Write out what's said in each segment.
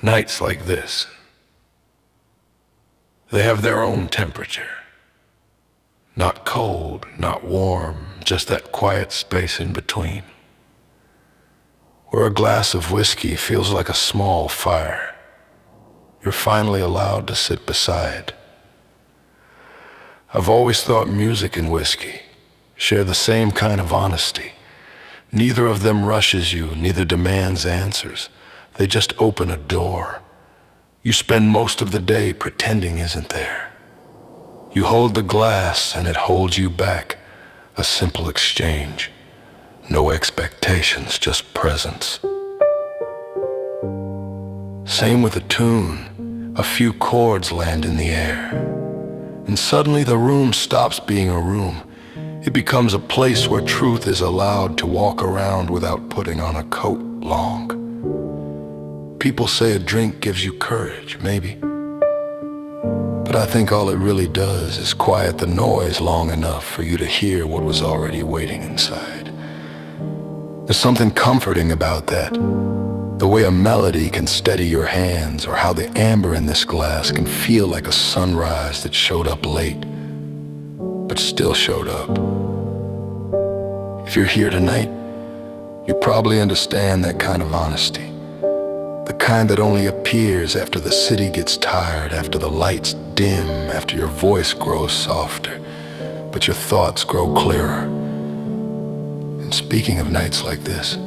Nights like this, they have their own temperature. Not cold, not warm, just that quiet space in between, where a glass of whiskey feels like a small fire you're finally allowed to sit beside. I've always thought music and whiskey share the same kind of honesty. Neither of them rushes you, neither demands answers. They just open a door you spend most of the day pretending isn't there. You hold the glass and it holds you back, a simple exchange. No expectations, just presence. Same with a tune. A few chords land in the air, and suddenly the room stops being a room. It becomes a place where truth is allowed to walk around without putting on a coat long. People say a drink gives you courage, maybe. But I think all it really does is quiet the noise long enough for you to hear what was already waiting inside. There's something comforting about that. The way a melody can steady your hands, or how the amber in this glass can feel like a sunrise that showed up late, but still showed up. If you're here tonight, you probably understand that kind of honesty. The kind that only appears after the city gets tired, after the lights dim, after your voice grows softer, but your thoughts grow clearer. And speaking of nights like this,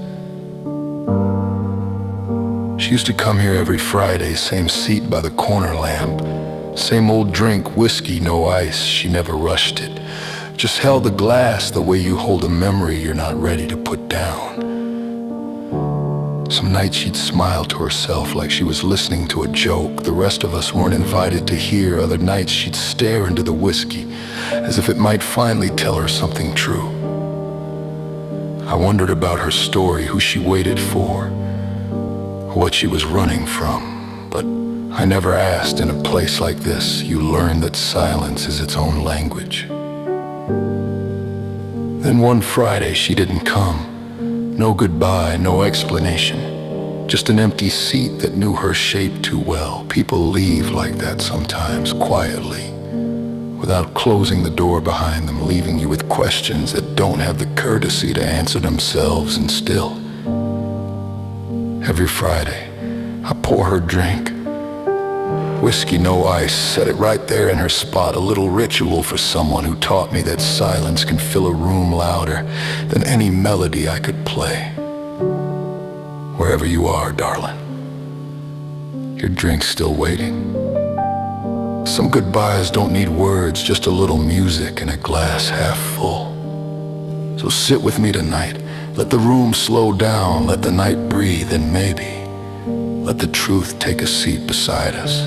she used to come here every Friday, same seat by the corner lamp, same old drink, whiskey, no ice. She never rushed it, just held the glass the way you hold a memory you're not ready to put down. Some nights she'd smile to herself like she was listening to a joke the rest of us weren't invited to hear. Other nights she'd stare into the whiskey as if it might finally tell her something true. I wondered about her story, who she waited for, what she was running from, but I never asked. In a place like this, you learn that silence is its own language. Then one Friday she didn't come. No goodbye, no explanation. Just an empty seat that knew her shape too well. People leave like that sometimes, quietly, without closing the door behind them, leaving you with questions that don't have the courtesy to answer themselves. And still, every Friday, I pour her drink. Whiskey, no ice, set it right there in her spot. A little ritual for someone who taught me that silence can fill a room louder than any melody I could play. Wherever you are, darling, your drink's still waiting. Some goodbyes don't need words, just a little music and a glass half full. So sit with me tonight. Let the room slow down, let the night breathe, and maybe let the truth take a seat beside us.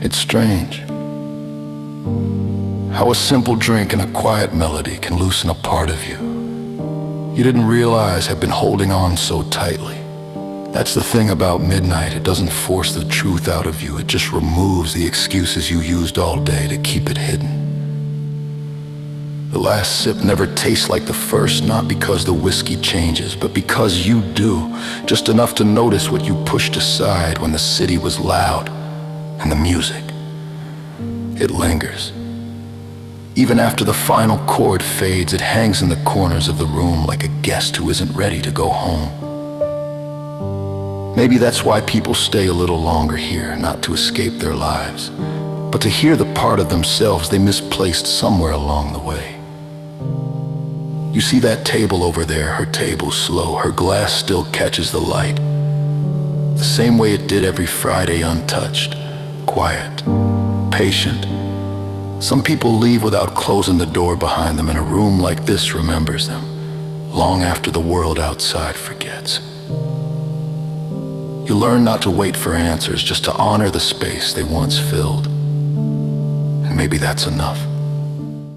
It's strange how a simple drink and a quiet melody can loosen a part of you you didn't realize had been holding on so tightly. That's the thing about midnight. It doesn't force the truth out of you. It just removes the excuses you used all day to keep it hidden. The last sip never tastes like the first, not because the whiskey changes, but because you do, just enough to notice what you pushed aside when the city was loud. And the music, it lingers. Even after the final chord fades, it hangs in the corners of the room like a guest who isn't ready to go home. Maybe that's why people stay a little longer here, not to escape their lives, but to hear the part of themselves they misplaced somewhere along the way. You see that table over there, her table slow, her glass still catches the light, the same way it did every Friday, untouched, quiet, patient. Some people leave without closing the door behind them, and a room like this remembers them, long after the world outside forgets. You learn not to wait for answers, just to honor the space they once filled. And maybe that's enough.